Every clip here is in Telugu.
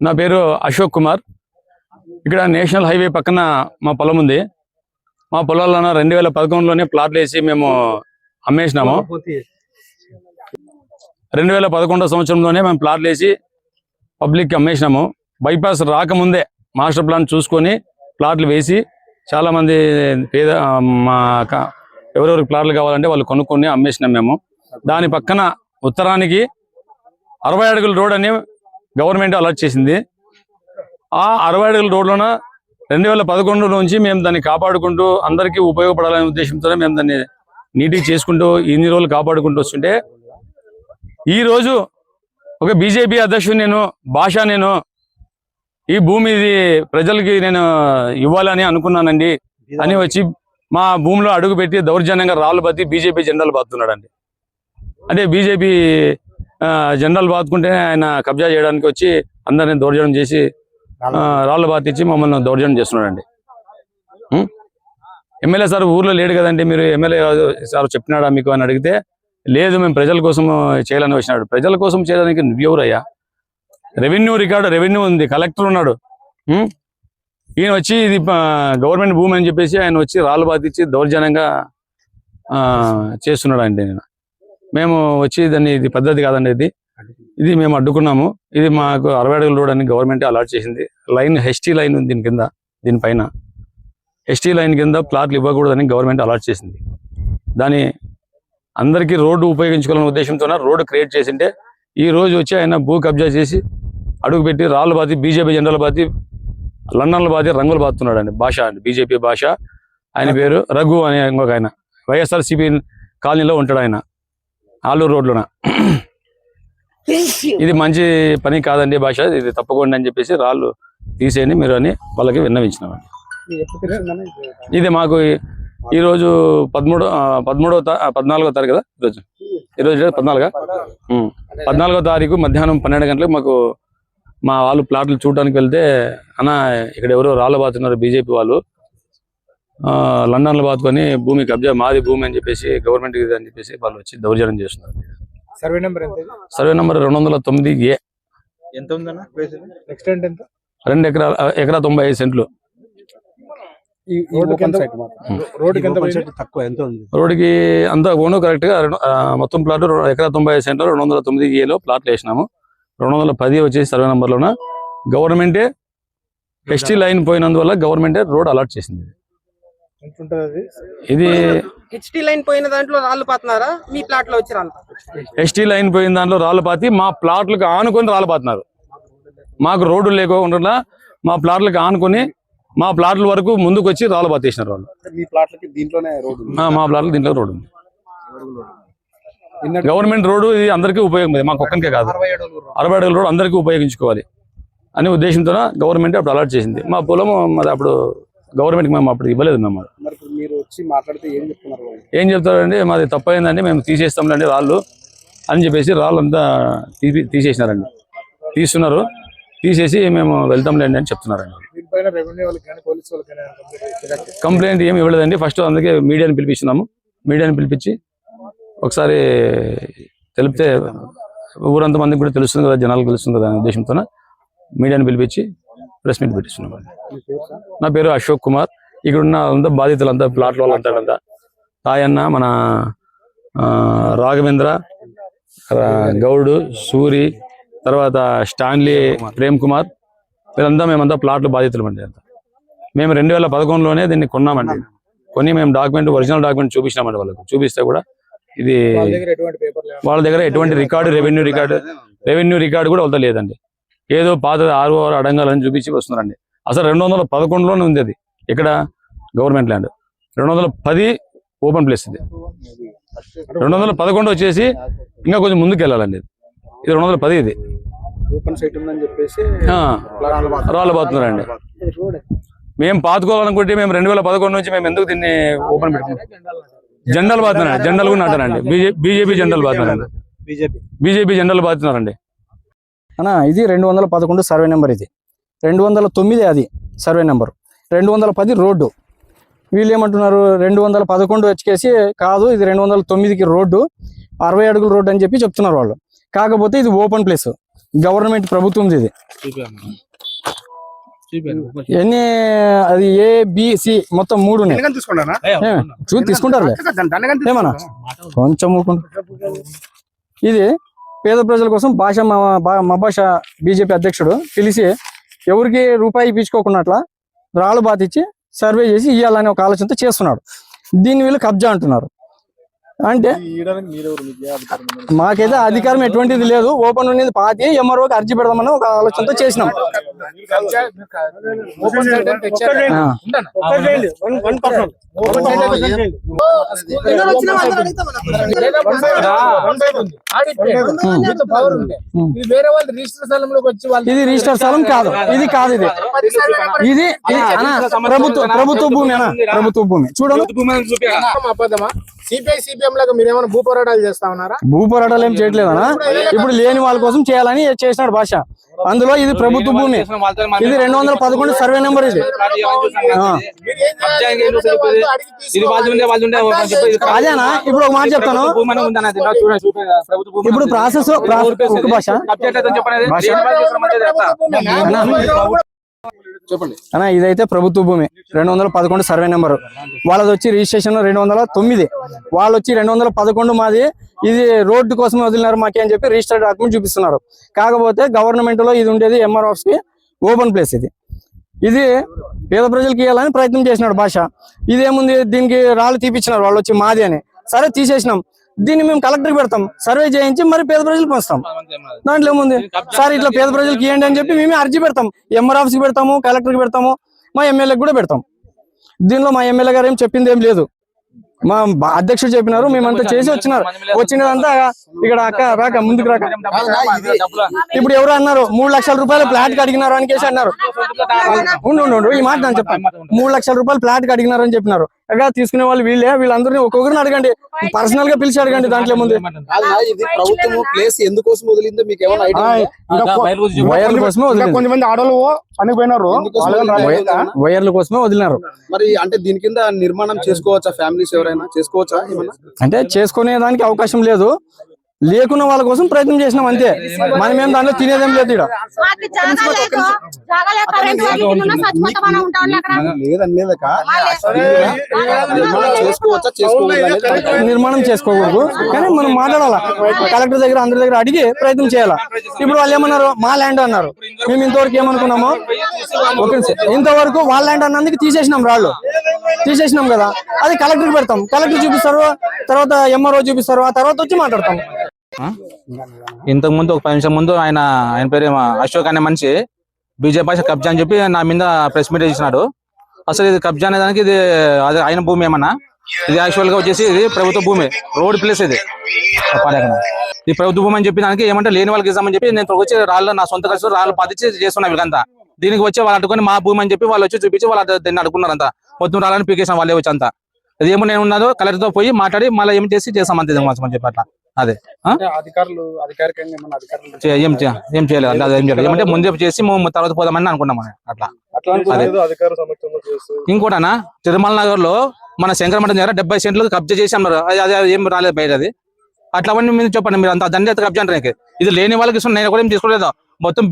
నా పేరు అశోక్ కుమార్. ఇక్కడ నేషనల్ హైవే పక్కన మా పొలం ఉంది. మా పొలాల్లో 2011లోనే ప్లాట్లు వేసి మేము అమ్మేసినాము. 2011 సంవత్సరంలోనే మేము ప్లాట్లు వేసి పబ్లిక్కి అమ్మేసినాము. బైపాస్ రాకముందే మాస్టర్ ప్లాన్ చూసుకొని ప్లాట్లు వేసి చాలామంది పేద మా ఎవరెవరికి ప్లాట్లు కావాలంటే వాళ్ళు కొనుక్కొని అమ్మేసినాం మేము. దాని పక్కన ఉత్తరానికి 60 అడుగుల రోడ్ అని గవర్నమెంట్ అలాట్ చేసింది. ఆ 60 అడుగుల రోడ్లోన 2011 నుంచి మేము దాన్ని కాపాడుకుంటూ అందరికీ ఉపయోగపడాలనే ఉద్దేశంతోనే మేము దాన్ని నీట్గా చేసుకుంటూ ఇన్ని రోజులు కాపాడుకుంటూ వస్తుంటే ఈరోజు ఒక బీజేపీ అధ్యక్షుడు నేను ఈ భూమి ప్రజలకి నేను ఇవ్వాలని అనుకున్నానండి అని వచ్చి మా భూమిలో అడుగు పెట్టి దౌర్జన్యంగా రాళ్ళు బతి బీజేపీ జెండాలు బాతున్నాడండి. అంటే బీజేపీ జెండాలు బాతుకుంటే ఆయన కబ్జా చేయడానికి వచ్చి అందరిని దౌర్జన్యం చేసి రాళ్ళు బాతిచ్చి మమ్మల్ని దౌర్జన్యం చేస్తున్నాడండి. ఎమ్మెల్యే సార్ ఊర్లో లేడు కదండి, మీరు ఎమ్మెల్యే సార్ చెప్పినాడా మీకు అని అడిగితే లేదు మేము ప్రజల కోసం చేయాలని వచ్చినాడు. ప్రజల కోసం చేయడానికి నువ్వెవరయ్యా? రెవెన్యూ ఉంది, కలెక్టర్ ఉన్నాడు. ఈయన వచ్చి ఇది గవర్నమెంట్ భూమి అని చెప్పేసి ఆయన వచ్చి రాళ్ళు బాతిచ్చి దౌర్జన్యంగా చేస్తున్నాడు అండి. మేము వచ్చి దాన్ని ఇది పద్ధతి కాదండి, ఇది మేము అడ్డుకున్నాము. ఇది మాకు 60 అడుగుల రోడ్ అని గవర్నమెంట్ అలాట్ చేసింది. లైన్ హెచ్టీ లైన్ ఉంది దీనిపైన హెచ్టీ లైన్ కింద ప్లాట్లు ఇవ్వకూడదని గవర్నమెంట్ అలాట్ చేసింది. దాని అందరికీ రోడ్డు ఉపయోగించుకోవాలనే ఉద్దేశంతో రోడ్డు క్రియేట్ చేసింటే ఈ రోజు వచ్చి ఆయన భూ కబ్జా చేసి అడుగుపెట్టి రాళ్ళు బాతి బీజేపీ జెండాలు బాతి లండన్లు బాతి రంగులు బాతున్నాడు అండి. భాష అండి, బీజేపీ భాష. ఆయన పేరు రఘు అనే ఇంకొక ఆయన వైఎస్ఆర్సీపీ కాలనీలో ఉంటాడు ఆయన, ఆలూరు రోడ్లోన. ఇది మంచి పని కాదండి భాష, ఇది తప్పకుండా అని చెప్పేసి రాళ్ళు తీసేయండి మీరు అని వాళ్ళకి విన్నవించినామండి. ఇది మాకు ఈరోజు 14వ తారీఖు కదా, ఈరోజు 14వ తారీఖు మధ్యాహ్నం 12 గంటలకు మాకు మా వాళ్ళు ప్లాట్లు చూడడానికి వెళ్తే అన్న ఇక్కడ ఎవరో రాళ్ళు బాతున్నారు బీజేపీ వాళ్ళు, లండన్లో బాతుకొని భూమి కబ్జా మాది భూమి అని చెప్పేసి గవర్నమెంట్ అని చెప్పేసి వాళ్ళు వచ్చి దౌర్జన్యం చేస్తున్నారు. Survey number 209A. ఎంత ఉందన్న? ఎక్స్టెంట్ ఎంత? 2 ఎకరా 95 సెంట్లు. రోడ్డుకి అంతా ఓను కరెక్ట్ గా మొత్తం ప్లాట్ ఎకరా 95 సెంట్లు 209A ప్లాట్లు వేసినాము. 210 వచ్చేసి సర్వే నెంబర్లోన గవర్నమెంటే హెచ్టీ లైన్ పోయినందువల్ల గవర్నమెంటే రోడ్ అలాట్ చేసింది. ఇది హెచ్టీ లైన్ పోయిన దాంట్లో రాళ్ళు పాతున్నారా? మీ ప్లాట్ లో వచ్చి రాళ్ళు హెచ్టీ లైన్ పోయిన దాంట్లో రాళ్ళు పాతి మా ప్లాట్లకు ఆనుకొని రాళ్ళు పాతున్నారు. మాకు రోడ్డు లేకుండా మా ప్లాట్లకు ఆనుకొని మా ప్లాట్ల వరకు ముందుకు వచ్చి రాళ్ళు పాతేసినారు వాళ్ళు. మీ ప్లాట్లకి దీంట్లోనే రోడ్డు? మా ప్లాట్లకు దీంట్లో రోడ్డు ఉంది. గవర్నమెంట్ రోడ్డు ఇది అందరికీ ఉపయోగం, మాకు ఒక్కరికే కాదు. 60 అడుగుల రోడ్డు అందరికీ ఉపయోగించుకోవాలి అనే ఉద్దేశంతో గవర్నమెంట్ అప్పుడు అలాట్ చేసింది. మా పొలం మరి అప్పుడు గవర్నమెంట్కి మేము అప్పుడు ఇవ్వలేదు. మేము మీరు వచ్చి మాట్లాడితే ఏం చెప్తారండి, మాది తప్పైందండి మేము తీసేస్తాంలేండి రాళ్ళు అని చెప్పేసి రాళ్ళు అంతా తీసేసినారండి. తీసేసి మేము వెళ్తాంలేండి అని చెప్తున్నారండి. కంప్లైంట్ ఏమి ఇవ్వలేదండి. ఫస్ట్ అందుకే మీడియాని పిలిపించి ఒకసారి తెలిపితే ఊరంత మందికి కూడా తెలుస్తుంది కదా, జనాలకు తెలుస్తుంది కదా అనే ఉద్దేశంతో మీడియాని పిలిపించి ప్రెస్ మీట్ పెట్టిస్తున్నాం. నా పేరు అశోక్ కుమార్. ఇక్కడ ఉన్న అంతా బాధితులంతా ప్లాట్ల వాళ్ళు అంతా తాయన్న, మన రాఘవేంద్ర, గౌడు, సూరి, తర్వాత స్టాన్లీ, ప్రేమ్ కుమార్, వీళ్ళంతా మేమంతా ప్లాట్లు బాధితులు అండి. అంతా మేము 2011లోనే దీన్ని కొన్నామండి. కొని మేము ఒరిజినల్ డాక్యుమెంట్ చూపించినామండి. వాళ్ళకు చూపిస్తే కూడా ఇది వాళ్ళ దగ్గర ఎటువంటి రెవెన్యూ రికార్డు కూడా వాళ్ళతో లేదండి. ఏదో పాత ఆరు అడంగాలని చూపించి వస్తున్నారండి. అసలు 2011లోనే ఉంది అది. ఇక్కడ గవర్నమెంట్ ల్యాండ్ 210 ఓపెన్ ప్లేస్. ఇది 211 వచ్చేసి ఇంకా కొంచెం ముందుకు వెళ్ళాలండి. ఇది 210 ఇది ఓపెన్ సైట్ ఉందని చెప్పేసి రాళ్ళు బాతున్నారండి. మేము పాతుకోవాలనుకుంటే మేము 2011 నుంచి మేము ఎందుకు దీన్ని ఓపెన్ పెట్టుకున్నాం? జెండాలు బాతున్నారండి, జెండాలు కూడా నాటారండి. బీజేపీ జెండాలు బాతున్నారండి, బీజేపీ జెండాలు బాతున్నారండి. అన్నా ఇది 211 సర్వే నెంబర్, ఇది 209 అది సర్వే నెంబర్, 210 రోడ్డు. వీళ్ళు ఏమంటున్నారు 211 వచ్చేసి కాదు ఇది 209కి రోడ్డు, 60 అడుగుల రోడ్డు అని చెప్పి చెప్తున్నారు వాళ్ళు. కాకపోతే ఇది ఓపెన్ ప్లేస్. గవర్నమెంట్ ప్రభుత్వం ఇది. ఎన్ని అది ABC మొత్తం 3 ఉన్నాయి. చూసి తీసుకుంటారులే ఏమన్నా కొంచెం ఇది పేద ప్రజల కోసం మా భాష బీజేపీ అధ్యక్షుడు పిలిచి ఎవరికి రూపాయి ఇప్పించుకోకున్నట్ల రాళ్ళు బాతిచ్చి సర్వే చేసి ఇవ్వాలని ఒక ఆలోచనతో చేస్తున్నాడు. దీన్ని వీళ్ళు కబ్జా అంటున్నారు. అంటే మాకైతే అధికారం ఎటువంటిది లేదు. ఓపెన్ ఉన్నది పాతి ఎంఆర్ఓకి అర్జీ పెడదామని ఒక ఆలోచనతో చేసినాం. ఇది రిజిస్టర్ స్థలం కాదు. ఇది ప్రభుత్వ భూమి అన్న, ప్రభుత్వ భూమి. చూడండి సిపిఐ సిపిఎం లాగా మీరు ఏమైనా భూ పోరాటాలు చేస్తా ఉన్నారా? భూ పోరాటాలు ఏం చేయట్లేదనా. ఇప్పుడు లేని వాళ్ళ కోసం చేయాలని చేసినాడు భాష. అందులో ఇది ప్రభుత్వ భూమి. ఇది 211 సర్వే నెంబర్. ఇది అదేనా. ఇప్పుడు ఒక మాట చెప్తాను. ఇప్పుడు ప్రాసెస్ భాష చెప్పండి అన్న. ఇదైతే ప్రభుత్వ భూమి 211 సర్వే నెంబర్. వాళ్ళది వచ్చి రిజిస్ట్రేషన్ 209. వాళ్ళు వచ్చి 211 మాది. ఇది రోడ్డు కోసం వదిలినారు మాకే అని చెప్పి రిజిస్టర్డ్ డాక్యుమెంట్ చూపిస్తున్నారు. కాకపోతే గవర్నమెంట్ లో ఇది ఉండేది ఎంఆర్ ఆఫీస్ కి ఓపెన్ ప్లేస్. ఇది పేద ప్రజలకు ఇవ్వాలని ప్రయత్నం చేసినాడు భాష. ఇదేముంది, దీనికి రాళ్ళు తీపిచ్చినారు వాళ్ళు వచ్చి మాది అని. సరే తీసేసినాం. దీన్ని మేము కలెక్టర్కి పెడతాం, సర్వే చేయించి మరి పేద ప్రజలకు పంచుతాం. దాంట్లో ఏముంది, సార్ ఇట్లా పేద ప్రజలకు ఇవ్వండి అని చెప్పి మేమే అర్జీ పెడతాం. ఎంఆర్ ఆఫీస్కి పెడతాము, కలెక్టర్కి పెడతాము, మా ఎమ్మెల్యేకి కూడా పెడతాం. దీనిలో మా ఎమ్మెల్యే గారు ఏం చెప్పింది ఏం లేదు. మా అధ్యక్షుడు చెప్పినారు, మేమంతా చేసి వచ్చినదంతా ఇక్కడ అక్క రాక ముందుకు రాక. ఇప్పుడు ఎవరు అన్నారు 3 లక్షల రూపాయలు ఫ్లాట్ కి అడిగినారు అని కేసి అన్నారు. ఉండు ఈ మాట నేను చెప్పాను. 3 లక్షల రూపాయలు ఫ్లాట్ కి అడిగినారు అని చెప్పినారు. అక్కడ తీసుకునే వాళ్ళు వీళ్ళందరినీ ఒక్కొక్కరిని అడగండి, పర్సనల్ గా పిలిచి అడగండి. దాంట్లో ముందు ఇది ప్రభుత్వం ప్లేస్ ఎందుకోసం వదిలిందో మీకు ఏమైనా వైర్ల కోసమే వదిలింది. కొంతమంది ఆడోళ్ళు చనిపోయినారు, వైర్ల కోసమే వదిలినారు. మరి అంటే దీని కింద నిర్మాణం చేసుకోవచ్చా? ఫ్యామిలీస్ ఎవరైనా చేసుకోవచ్చా? అంటే చేసుకునే దానికి అవకాశం లేదు. లేకున్న వాళ్ళ కోసం ప్రయత్నం చేసినాం అంతే. మనమేం దాంట్లో తినేదేం లేదు. నిర్మాణం చేసుకోకూడదు, కానీ మనం మాట్లాడాలా. కలెక్టర్ దగ్గర అందరి దగ్గర అడిగి ప్రయత్నం చేయాలా. ఇప్పుడు వాళ్ళు ఏమన్నారు, మా ల్యాండ్ అన్నారు. మేము ఇంతవరకు ఏమనుకున్నాము, ఇంతవరకు వాళ్ళ ల్యాండ్ అన్నందుకు తీసేసినాం, రాళ్ళు తీసేసినాం కదా. అది కలెక్టర్కి పెడతాం, కలెక్టర్ చూపిస్తారు, తర్వాత ఎంఆర్ఓ చూపిస్తారు, ఆ తర్వాత వచ్చి మాట్లాడతాం. ఇంతకు ముందు ఒక 10 నిమిషం ముందు ఆయన పేరు అశోక్ అనే మనిషి బీజేపీ భాష కబ్జా అని చెప్పి నా మీద ప్రెస్ మీట్ చేసినాడు. అసలు ఇది కబ్జా అనే దానికి ఇది అది ఆయన భూమి ఏమన్నా, ఇది యాక్చువల్ గా వచ్చేసి ఇది ప్రభుత్వ భూమి, రోడ్ ప్లేస్. ఇది ప్రభుత్వ భూమి అని చెప్పి దానికి ఏమంటే లేని వాళ్ళకి ఇస్తామని చెప్పి నేను వచ్చి రాళ్ళు నా సొంత ఖర్చు రాళ్ళు పాతించి చేస్తున్నా వీళ్ళంతా. దీనికి వచ్చి వాళ్ళు అడ్డుకొని మా భూమి అని చెప్పి వాళ్ళు వచ్చి చూపించి వాళ్ళు దాన్ని అడుగున్నారు. అంతా మొత్తం రాళ్ళని పీకేసాం వాళ్ళే వచ్చి అంతా. అది ఏమో నేను ఉన్నదో కలెక్టర్ తో పోయి మాట్లాడి మళ్ళీ ఏం చేస్తాం అంతే అని చెప్పి అట్లా. అదే ఏం చేయలేదు అంటే అది ఏం చేయలేదు. ఏమంటే ముందే చేసి తర్వాత పోదామని అనుకున్నాం అట్లా. ఇంకోటనా తిరుమల నగర్ లో మన శంకరమఠం దగ్గర 70 సెంట్లు కబ్జా చేసి అన్నారు. అది ఏం రాలేదు బయట. అది అట్లా మీరు చెప్పండి, మీరు అంత దండ కబ్జా అంటారు. ఇది లేని వాళ్ళకి ఇస్తున్నాం, నేను కూడా ఏం తీసుకోలేదు. మొత్తం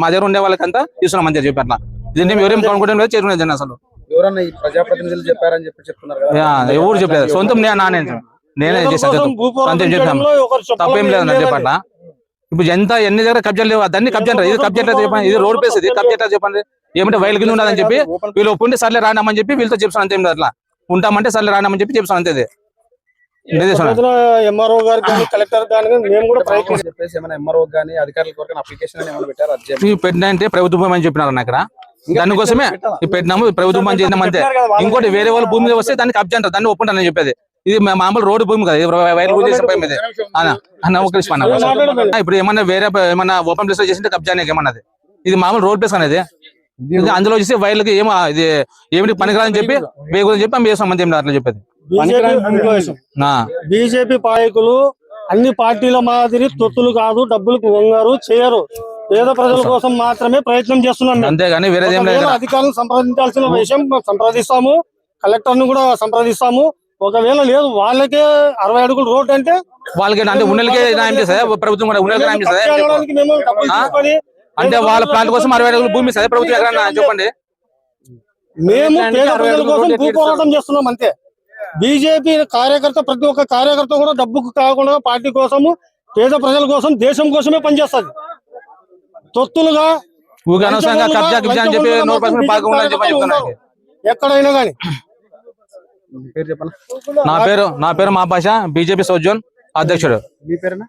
మా దగ్గర ఉండే వాళ్ళకి అంతా ఇస్తున్నాం అంతే చెప్పి అట్లా. దీన్ని ఎవరేం కొనుక్కోవడం లేదు, చేసుకునేది అసలు. ఎవరన్నా ఈ ప్రజాప్రతినిధులు చెప్పారని చెప్పి చెప్తున్నారు. ఎవరు చెప్పలేదు, సొంతం నేనే చేశాను. అంతే చెప్పాను, తప్పేం లేదు అని చెప్పట్లా. ఇప్పుడు ఎన్ని దగ్గర కబ్జాలు లేవు, దాన్ని కబ్జా అంటారు. ఇది కబ్జా చెప్పండి, ఇది రోడ్ ప్లేస్, ఇది కబ్జా చెప్పండి. ఏమంటే వైల్ కింద ఉన్నదని చెప్పి వీళ్ళు ఒప్పుంటే సర్లే రానమని చెప్పి వీళ్ళతో చెప్తాను. అంతే అట్లా ఉంటామంటే సర్లే రానమని చెప్పి చెప్తాను అంతే. ఎంఆర్ఓ గారు కలెక్టర్ పెట్టినంటే ప్రభుత్వ భూమి అని చెప్పినారు అక్కడ. దానికోసమే పెట్టినాము, ప్రభుత్వం అని చేసినాం అంతే. ఇంకోటి వేరే వాళ్ళ భూమి మీద వస్తే దాన్ని కబ్జా అంటారు, దాన్ని ఒప్పుంటారని చెప్పేది. ఇది మామూలు రోడ్డు భూమి కదా, వైర్ ఇప్పుడు ఏమన్నా వేరే ఏమన్నా ఓపెన్ ప్లేస్ లో చేసింటే కబ్జా ఏమన్నది. ఇది మామూలు రోడ్ ప్లేస్ అనేది. అందులో వచ్చేసి వైర్లకి ఏమో ఇది ఏమిటి పనికిరాదని చెప్పి వేగుదని చెప్పి మేము చేస్తాం అంతే అట్లా చెప్పేది. బీజేపీ పాయకులు అన్ని పార్టీల మాదిరి తొత్తులు కాదు, డబ్బులకు వంగారు చేయరు. పేద ప్రజల కోసం మాత్రమే ప్రయత్నం చేస్తున్నాం. అంతేగాని వేరేదేం లేదు. అధికారులను సంప్రదించాల్సిన విషయం సంప్రదిస్తాము, కలెక్టర్ ను కూడా సంప్రదిస్తాము. ఒకవేళ లేదు వాళ్ళకే 60 అడుగులు రోడ్ అంటే వాళ్ళకి అంటే ఉన్నలకే న్యాయం చేస్తుంది ప్రభుత్వం కూడా ఉన్నలకే న్యాయం చేస్తుంది చేయడానికి మేము డబ్బులు తీసుకొని అంటే వాళ్ళ ప్లాంట్ కోసం 60 అడుగులు భూమి ఇస్తుంది ప్రభుత్వం ఎక్కడన్నా చెప్పండి. మేము పేద ప్రజల కోసం భూ పోరాటం చేస్తున్నాం అంతే. బీజేపీ కార్యకర్త ప్రతి ఒక్క కార్యకర్త కూడా డబ్బుకు కాకుండా పార్టీ కోసము పేద ప్రజల కోసం దేశం కోసమే పనిచేస్తుంది. తొత్తులుగా ఊరికే అనవసరంగా కబ్జా గిబ్జా అని చెప్పి 100% పాల్గొని చెప్పి చెప్తున్నాను. ఎక్కడైనా కానీ నా పేరు మా భాష బీజేపీ సౌత్ జోన్ అధ్యక్షుడు. మీ పేరునా?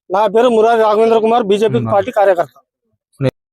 నా పేరు మురారి రాఘవేంద్ర కుమార్, బీజేపీ పార్టీ కార్యకర్త.